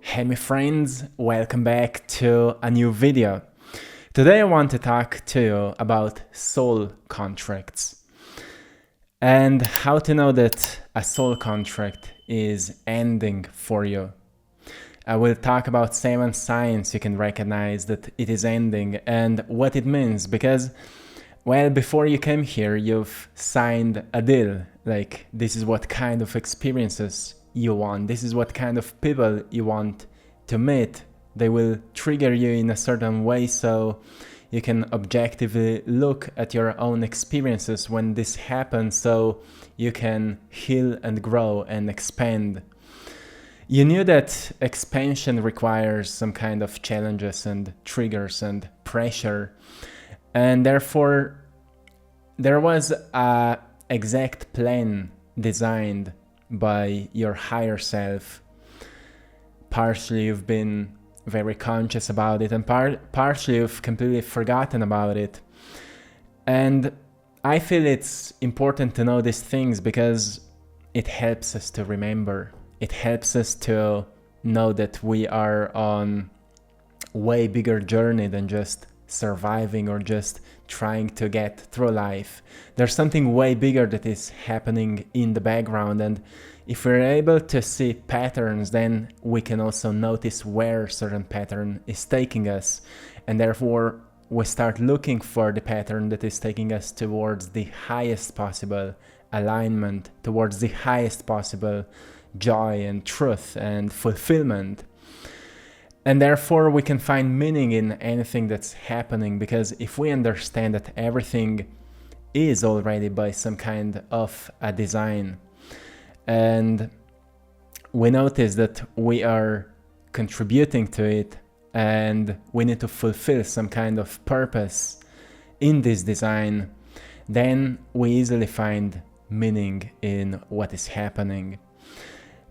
Hey my friends, welcome back to a new video. Today I want to talk to you about soul contracts and how to know that a soul contract is ending for you. I will talk about 7 signs you can recognize that it is ending and what it means because, well, before you came here, you've signed a deal. Like, this is what kind of experiences you want. This is what kind of people you want to meet. They will trigger you in a certain way so you can objectively look at your own experiences when this happens so you can heal and grow and expand. You knew that expansion requires some kind of challenges and triggers and pressure, and therefore there was a exact plan designed by your higher self. Partially you've been very conscious about it and partially you've completely forgotten about it. And I feel it's important to know these things because it helps us to remember. It helps us to know that we are on a way bigger journey than just surviving or just trying to get through life. There's something way bigger that is happening in the background, and if we're able to see patterns, then we can also notice where a certain pattern is taking us, and therefore we start looking for the pattern that is taking us towards the highest possible alignment, towards the highest possible joy and truth and fulfillment. And therefore we can find meaning in anything that's happening, because if we understand that everything is already by some kind of a design, and we notice that we are contributing to it and we need to fulfill some kind of purpose in this design, then we easily find meaning in what is happening.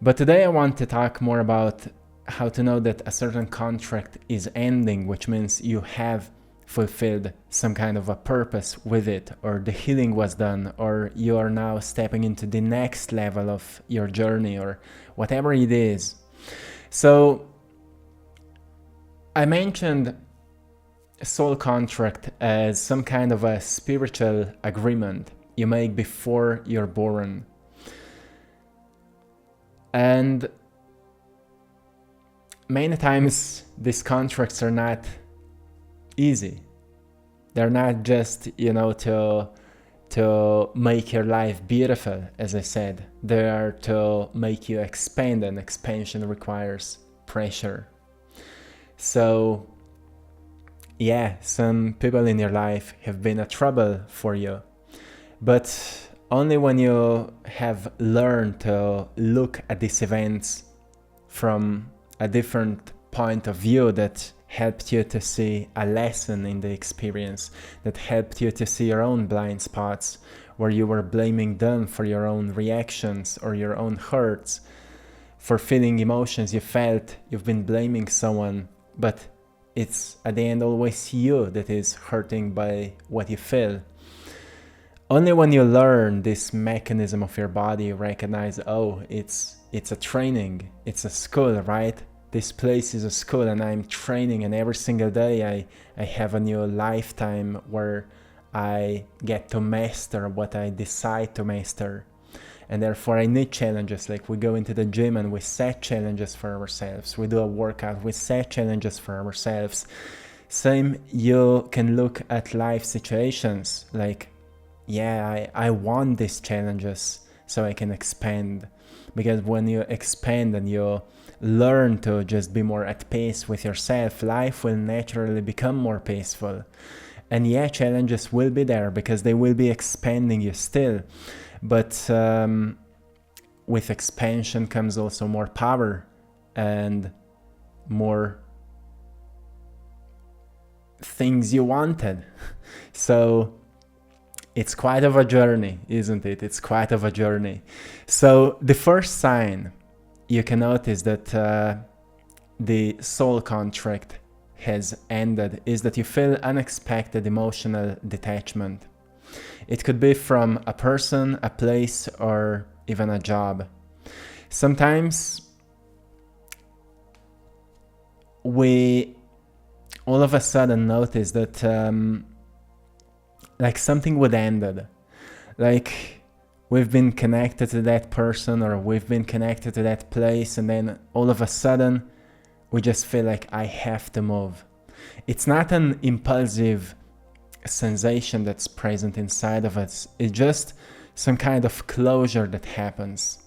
But today I want to talk more about how to know that a certain contract is ending, which means you have fulfilled some kind of a purpose with it, or the healing was done, or you are now stepping into the next level of your journey, or whatever it is. So I mentioned a soul contract as some kind of a spiritual agreement you make before you're born. And many times these contracts are not easy. They're not just, to make your life beautiful, as I said. They are to make you expand, and expansion requires pressure. So, yeah, some people in your life have been a trouble for you, but only when you have learned to look at these events from a different point of view that helped you to see a lesson in the experience, that helped you to see your own blind spots where you were blaming them for your own reactions or your own hurts, for feeling emotions you felt. You've been blaming someone, but it's at the end always you that is hurting by what you feel. Only when you learn this mechanism of your body, you recognize, oh, it's a training, it's a school, right? This place is a school and I'm training, and every single day I have a new lifetime where I get to master what I decide to master. And therefore I need challenges. Like, we go into the gym and we set challenges for ourselves. We do a workout, we set challenges for ourselves. Same, you can look at life situations like, yeah, I want these challenges so I can expand. Because when you expand and you learn to just be more at peace with yourself, life will naturally become more peaceful. And yeah, challenges will be there because they will be expanding you still. But with expansion comes also more power and more things you wanted. So it's quite of a journey, isn't it? It's quite of a journey. So the first sign you can notice that the soul contract has ended is that you feel unexpected emotional detachment. It could be from a person, a place, or even a job. Sometimes we all of a sudden notice that like something would ended. Like we've been connected to that person, or we've been connected to that place, and then all of a sudden we just feel like I have to move. It's not an impulsive sensation that's present inside of us. It's just some kind of closure that happens.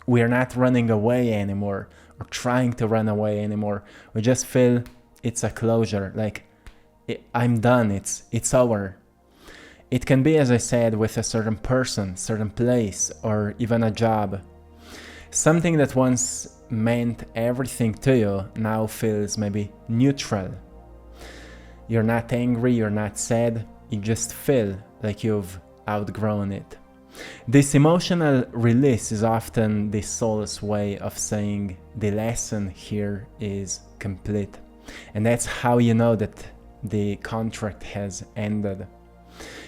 We're not running away anymore or trying to run away anymore. We just feel it's a closure, like I'm done, it's over. It can be, as I said, with a certain person, certain place, or even a job. Something that once meant everything to you now feels maybe neutral. You're not angry, you're not sad, you just feel like you've outgrown it. This emotional release is often the soul's way of saying the lesson here is complete. And that's how you know that the contract has ended.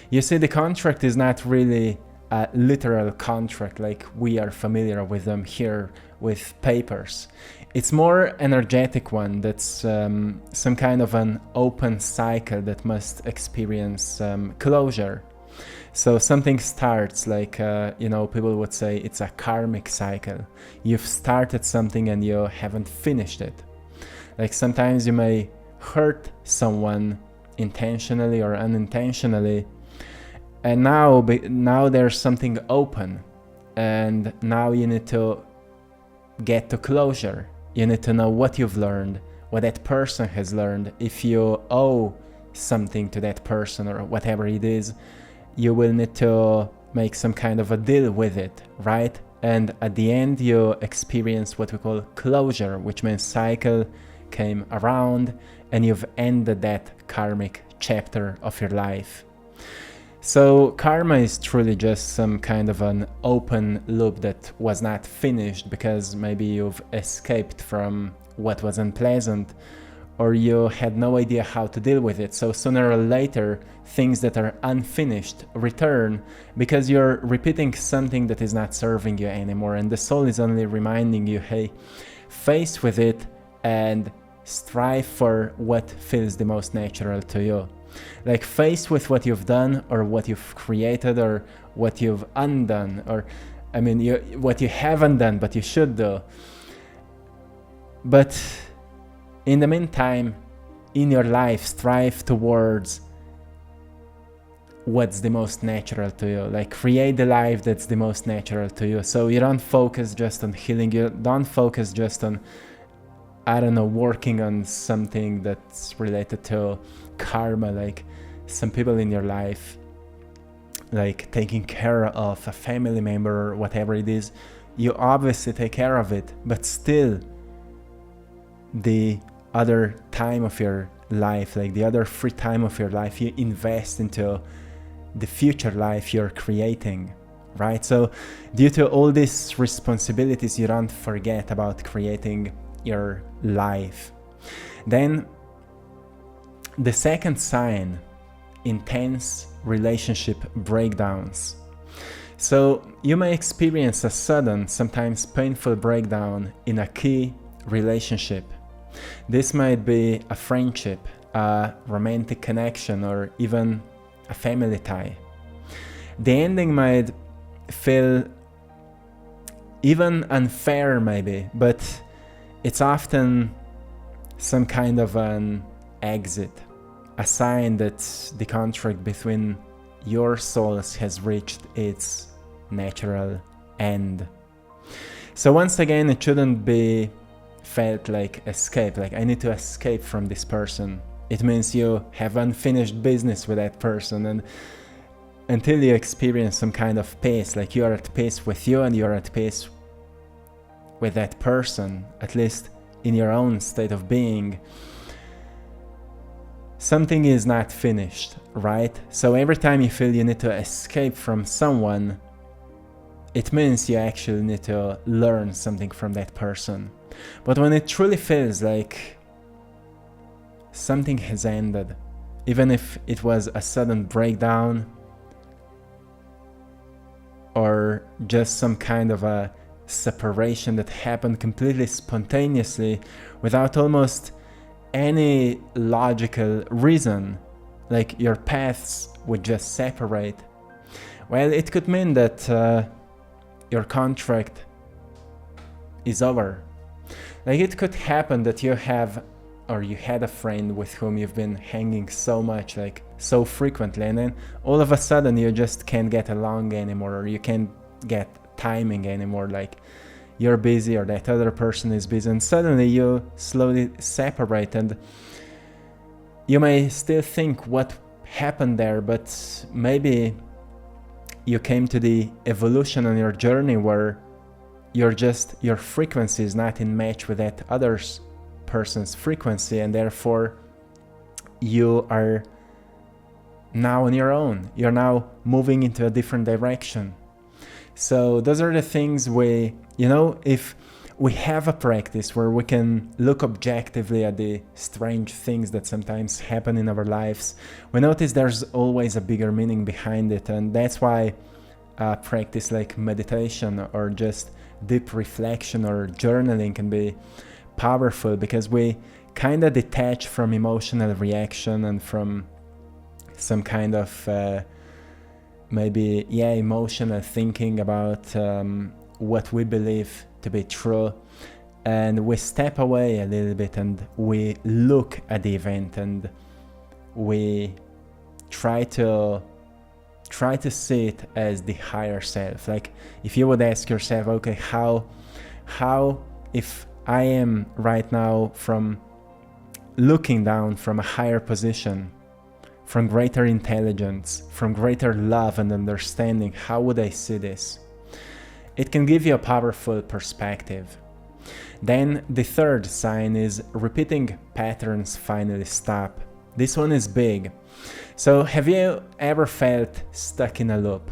You see, the contract is not really a literal contract like we are familiar with them here with papers. It's more energetic one that's some kind of an open cycle that must experience closure. So something starts like, people would say it's a karmic cycle. You've started something and you haven't finished it. Like sometimes you may hurt someone intentionally or unintentionally, and now there's something open, and now you need to get to closure. You need to know what you've learned, what that person has learned. If you owe something to that person or whatever it is, you will need to make some kind of a deal with it, right? And at the end you experience what we call closure, which means cycle came around and you've ended that karmic chapter of your life. So karma is truly just some kind of an open loop that was not finished because maybe you've escaped from what was unpleasant, or you had no idea how to deal with it. So sooner or later, things that are unfinished return because you're repeating something that is not serving you anymore. And the soul is only reminding you, hey, face with it and strive for what feels the most natural to you. Like face with what you've done or what you've created or what you've undone, or what you haven't done but you should do. But in the meantime, in your life, strive towards what's the most natural to you. Like create the life that's the most natural to you. So you don't focus just on healing, you don't focus just on, working on something that's related to karma, like some people in your life, like taking care of a family member or whatever it is. You obviously take care of it, but still the other time of your life, like the other free time of your life, you invest into the future life you're creating, right? So due to all these responsibilities, you don't forget about creating your life. Then the second sign, intense relationship breakdowns. So you may experience a sudden, sometimes painful breakdown in a key relationship. This might be a friendship, a romantic connection, or even a family tie. The ending might feel even unfair maybe, but it's often some kind of an exit, a sign that the contract between your souls has reached its natural end. So once again, it shouldn't be felt like escape, like I need to escape from this person. It means you have unfinished business with that person, and until you experience some kind of peace, like you are at peace with you and you're at peace with that person, at least in your own state of being, something is not finished, right? So every time you feel you need to escape from someone, it means you actually need to learn something from that person. But when it truly feels like something has ended, even if it was a sudden breakdown or just some kind of a separation that happened completely spontaneously without almost any logical reason, like your paths would just separate, well, it could mean that your contract is over. Like it could happen that you have, or you had a friend with whom you've been hanging so much, like so frequently, and then all of a sudden you just can't get along anymore, or you can't get timing anymore, like you're busy or that other person is busy, and suddenly you slowly separate. And you may still think what happened there, but maybe you came to the evolution on your journey where your frequency is not in match with that other person's frequency, and therefore you are now on your own. You're now moving into a different direction. So those are the things if we have a practice where we can look objectively at the strange things that sometimes happen in our lives, we notice there's always a bigger meaning behind it. And that's why a practice like meditation or just deep reflection or journaling can be powerful, because we kind of detach from emotional reaction and from some kind of emotional thinking about what we believe to be true, and we step away a little bit and we look at the event and we try to see it as the higher self. Like if you would ask yourself, okay, how if I am right now from looking down from a higher position, from greater intelligence, from greater love and understanding, how would I see this? It can give you a powerful perspective. Then the third sign is repeating patterns finally stop. This one is big. So have you ever felt stuck in a loop?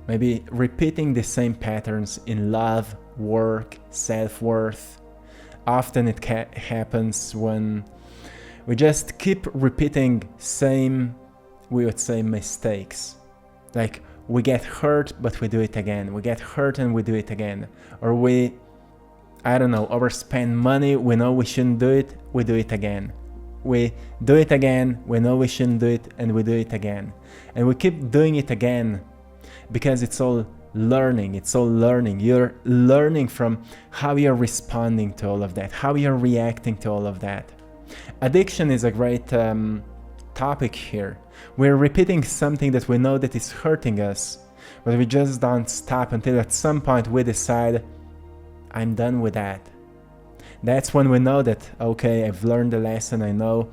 Maybe repeating the same patterns in love, work, self-worth. Often it happens when we just keep repeating we would say mistakes. Like we get hurt, but we do it again. We get hurt and we do it again. Or we overspend money. We know we shouldn't do it. We do it again. We do it again. We know we shouldn't do it, and we do it again. And we keep doing it again because it's all learning. It's all learning. You're learning from how you're responding to all of that, how you're reacting to all of that. Addiction is a great topic here. We're repeating something that we know that is hurting us, but we just don't stop until at some point we decide, I'm done with that. That's when we know that, okay, I've learned the lesson. I know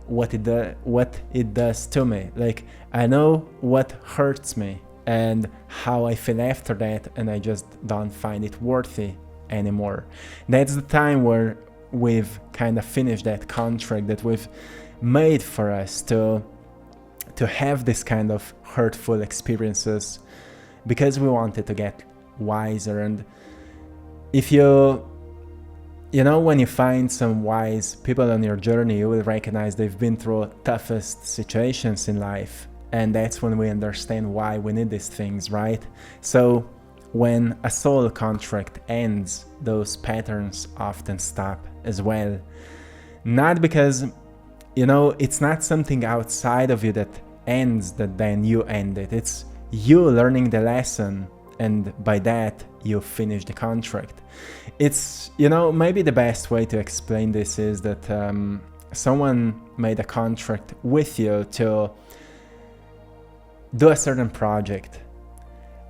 what it does to me. Like I know what hurts me and how I feel after that, and I just don't find it worthy anymore. That's the time where we've kind of finished that contract that we've made for us to have this kind of hurtful experiences, because we wanted to get wiser. And if when you find some wise people on your journey, you will recognize they've been through toughest situations in life, and that's when we understand why we need these things, right? So when a soul contract ends, those patterns often stop as well. Not because it's not something outside of you that ends that then you end it. It's you learning the lesson, and by that you finish the contract. It's maybe the best way to explain this is that someone made a contract with you to do a certain project,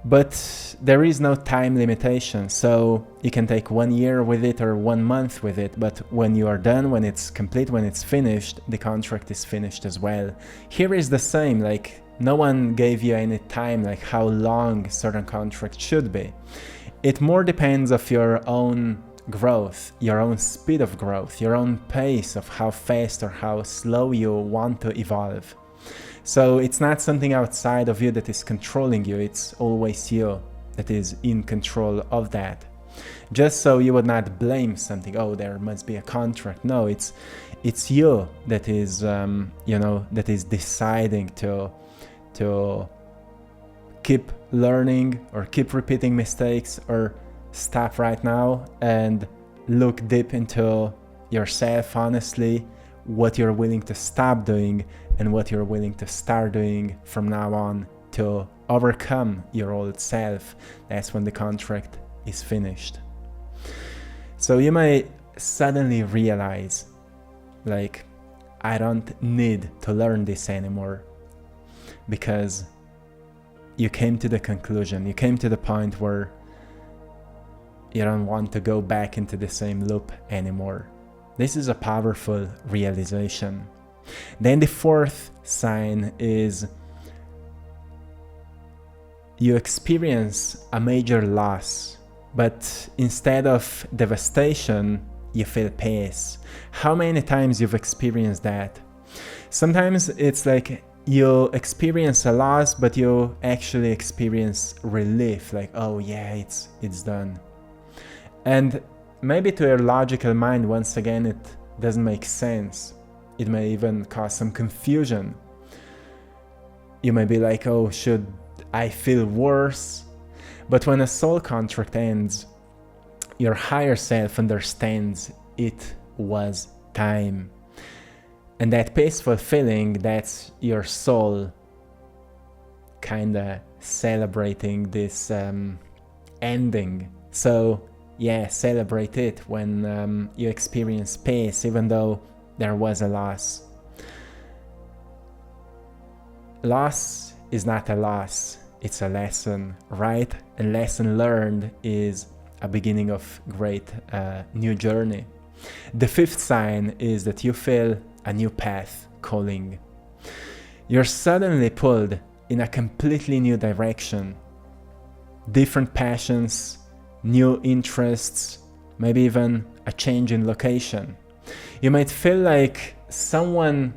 but there is no time limitation, so you can take 1 year with it or 1 month with it, but when you are done, when it's complete, when it's finished, the contract is finished as well. Here is the same, like no one gave you any time, like how long certain contract should be. It more depends of your own growth, your own speed of growth, your own pace of how fast or how slow you want to evolve. So it's not something outside of you that is controlling you, it's always you that is in control of that. Just so you would not blame something, oh, there must be a contract. No, it's you that is that is deciding to keep learning or keep repeating mistakes, or stop right now and look deep into yourself honestly, what you're willing to stop doing and what you're willing to start doing from now on to overcome your old self. That's when the contract is finished. So you may suddenly realize, like, I don't need to learn this anymore, because you came to the conclusion, you came to the point where you don't want to go back into the same loop anymore. This is a powerful realization. Then the fourth sign is you experience a major loss, but instead of devastation, you feel peace. How many times you've experienced that? Sometimes it's like you experience a loss, but you actually experience relief, like, oh yeah, it's done. And maybe to your logical mind, once again, it doesn't make sense. It may even cause some confusion. You may be like, oh, should I feel worse? But when a soul contract ends, your higher self understands it was time. And that peaceful feeling, that's your soul kinda celebrating this ending. So yeah, celebrate it when you experience peace, even though there was a loss. Loss is not a loss, it's a lesson, right? A lesson learned is a beginning of great new journey. The fifth sign is that you feel a new path calling. You're suddenly pulled in a completely new direction. Different passions, new interests, maybe even a change in location. You might feel like someone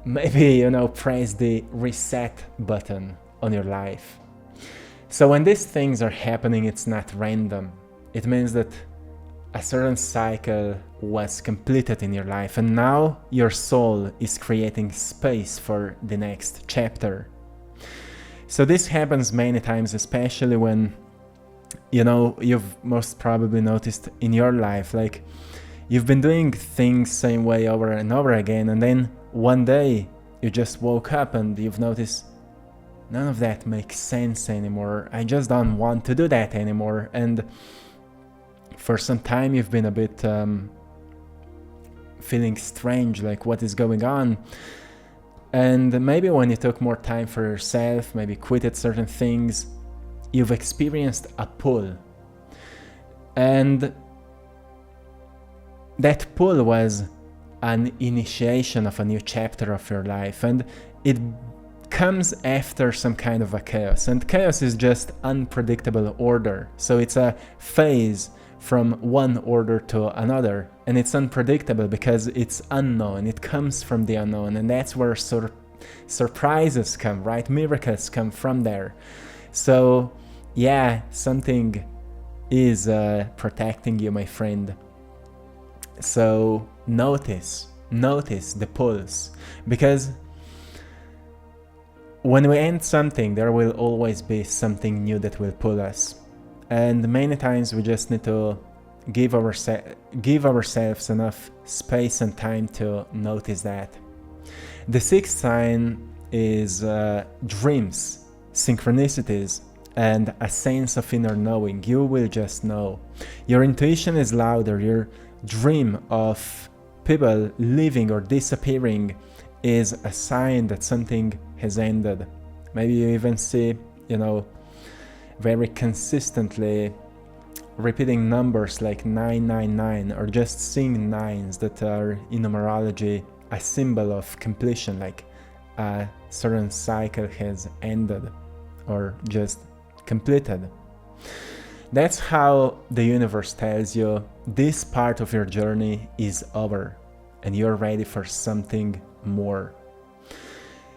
maybe, press the reset button on your life. So when these things are happening, it's not random. It means that a certain cycle was completed in your life, and now your soul is creating space for the next chapter. So this happens many times, especially when, you've most probably noticed in your life, like you've been doing things same way over and over again, and then one day you just woke up and you've noticed none of that makes sense anymore. I just don't want to do that anymore. And for some time you've been a bit feeling strange, like what is going on. And maybe when you took more time for yourself, maybe quitted certain things, you've experienced a pull. And that pull was an initiation of a new chapter of your life, and it comes after some kind of a chaos. And chaos is just unpredictable order. So it's a phase from one order to another, and it's unpredictable because it's unknown. It comes from the unknown, and that's where surprises come, right? Miracles come from there. So yeah, something is protecting you, my friend. So notice the pulse, because when we end something, there will always be something new that will pull us. And many times we just need to give ourselves enough space and time to notice that. The sixth sign is dreams, synchronicities, and a sense of inner knowing. You will just know. Your intuition is louder. Your dream of people leaving or disappearing is a sign that something has ended. Maybe you even see, very consistently repeating numbers like 999, or just seeing nines that are in numerology a symbol of completion, like a certain cycle has ended or just completed. That's how the universe tells you this part of your journey is over and you're ready for something more.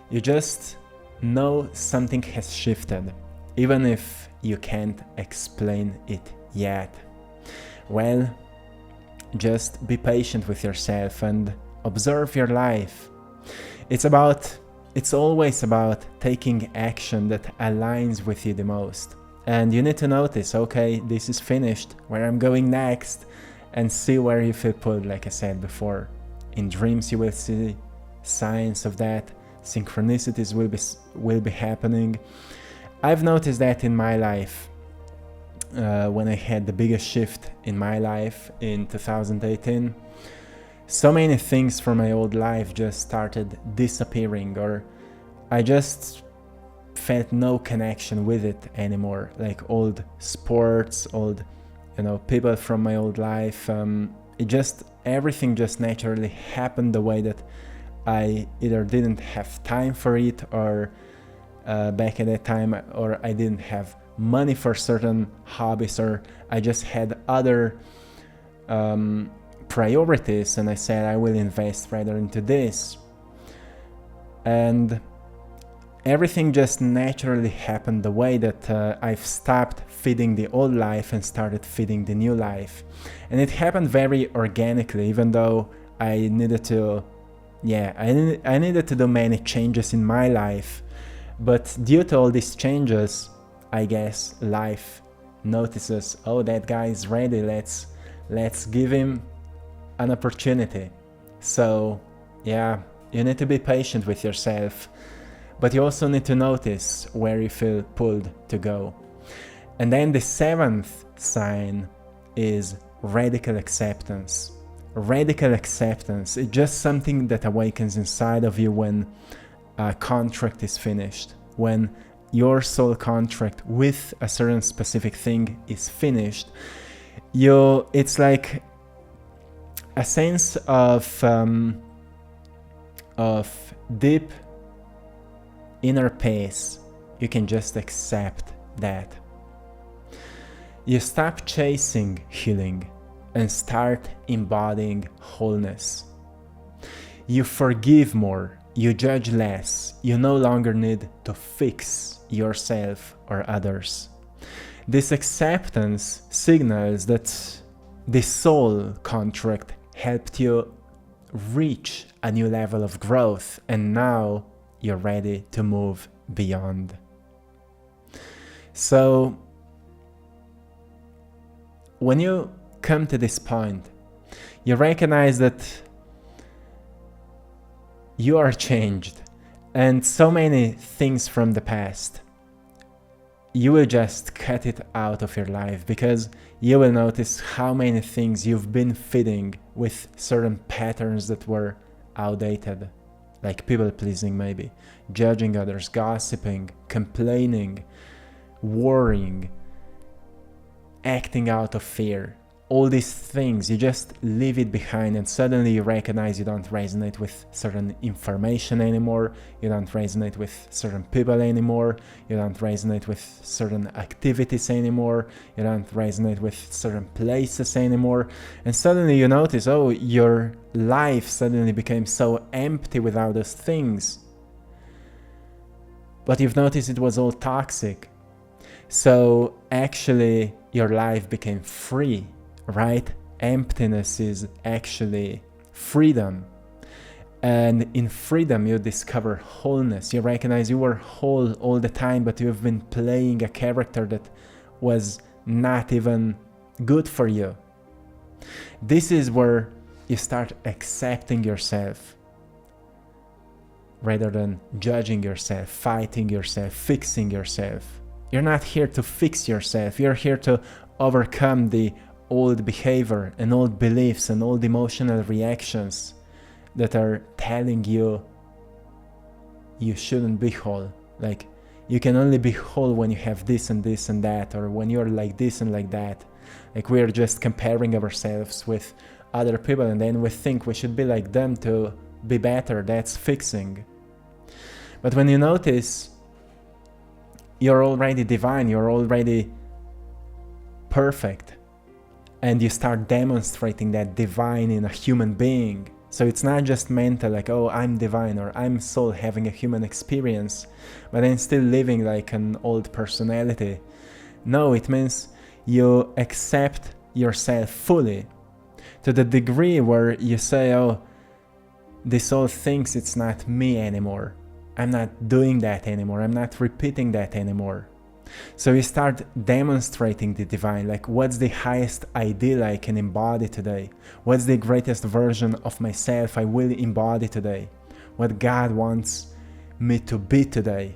You just know something has shifted, even if you can't explain it yet. Well, just be patient with yourself and observe your life. It's always about taking action that aligns with you the most. And you need to notice, okay, this is finished, where I'm going next, and see where you feel pulled, like I said before. In dreams you will see signs of that. Synchronicities will be happening. I've noticed that in my life. When I had the biggest shift in my life in 2018, so many things from my old life just started disappearing, or I just felt no connection with it anymore. Like old sports, old, people from my old life. Everything just naturally happened the way that I either didn't have time for it, or back at that time, or I didn't have money for certain hobbies, or I just had other priorities, and I said I will invest rather into this. And everything just naturally happened the way that I've stopped feeding the old life and started feeding the new life. And it happened very organically, even though I needed to I needed to do many changes in my life. But due to all these changes, I guess life notices, oh, that guy is ready, let's give him an opportunity. So yeah, you need to be patient with yourself, but you also need to notice where you feel pulled to go. And then the 7th sign is radical acceptance. Radical acceptance is just something that awakens inside of you when a contract is finished, when your soul contract with a certain specific thing is finished. It's like a sense of deep inner peace. You can just accept that. You stop chasing healing and start embodying wholeness. You forgive more, you judge less, you no longer need to fix yourself or others. This acceptance signals that the soul contract helped you reach a new level of growth, and now you're ready to move beyond. So, when you come to this point, you recognize that you are changed, and so many things from the past, you will just cut it out of your life, because you will notice how many things you've been feeding with certain patterns that were outdated, like people pleasing, maybe judging others, gossiping, complaining, worrying, acting out of fear. All these things, you just leave it behind, and suddenly you recognize you don't resonate with certain information anymore, you don't resonate with certain people anymore, you don't resonate with certain activities anymore, you don't resonate with certain places anymore, and suddenly you notice, oh, your life suddenly became so empty without those things. But you've noticed it was all toxic. So actually your life became free. Right? Emptiness is actually freedom. And in freedom, you discover wholeness. You recognize you were whole all the time, but you've been playing a character that was not even good for you. This is where you start accepting yourself rather than judging yourself, fighting yourself, fixing yourself. You're not here to fix yourself. You're here to overcome the old behavior and old beliefs and old emotional reactions that are telling you you shouldn't be whole. Like, you can only be whole when you have this and this and that, or when you're like this and like that. Like, we're just comparing ourselves with other people, and then we think we should be like them to be better. That's fixing. But when you notice you're already divine, you're already perfect, and you start demonstrating that divine in a human being. So it's not just mental, like, oh, I'm divine, or I'm soul having a human experience, but I'm still living like an old personality. No, it means you accept yourself fully, to the degree where you say, oh, the soul thinks it's not me anymore. I'm not doing that anymore. I'm not repeating that anymore. So you start demonstrating the divine, like what's the highest ideal I can embody today? What's the greatest version of myself I will embody today? What God wants me to be today?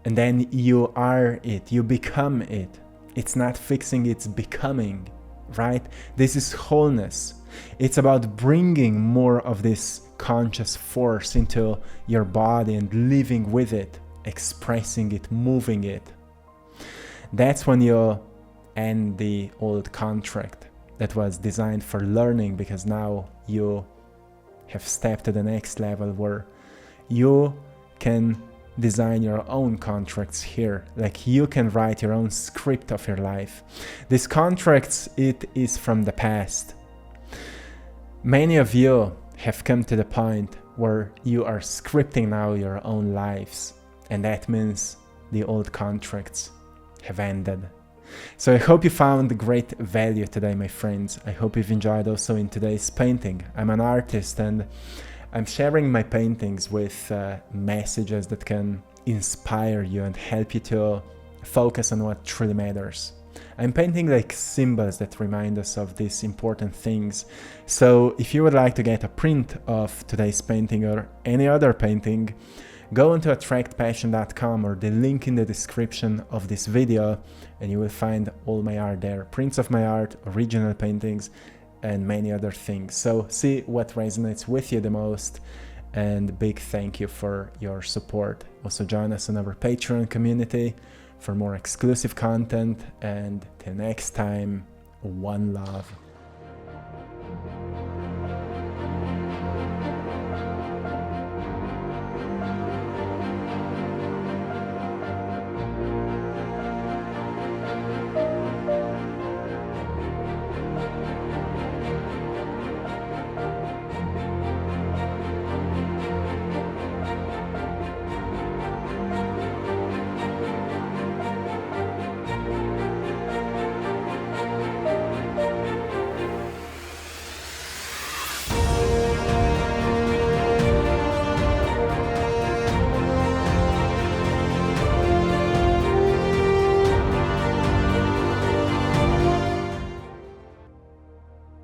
And then you are it, you become it. It's not fixing, it's becoming, right? This is wholeness. It's about bringing more of this conscious force into your body and living with it, expressing it, moving it. That's when you end the old contract that was designed for learning, because now you have stepped to the next level where you can design your own contracts here. Like you can write your own script of your life. These contracts, it is from the past. Many of you have come to the point where you are scripting now your own lives, and that means the old contracts have ended. So I hope you found great value today, my friends. I hope you've enjoyed also in today's painting. I'm an artist and I'm sharing my paintings with messages that can inspire you and help you to focus on what truly matters. I'm painting like symbols that remind us of these important things. So if you would like to get a print of today's painting or any other painting, go onto AttractPassion.com or the link in the description of this video, and you will find all my art there. Prints of my art, original paintings, and many other things. So see what resonates with you the most, and big thank you for your support. Also join us on our Patreon community for more exclusive content, and till next time, one love.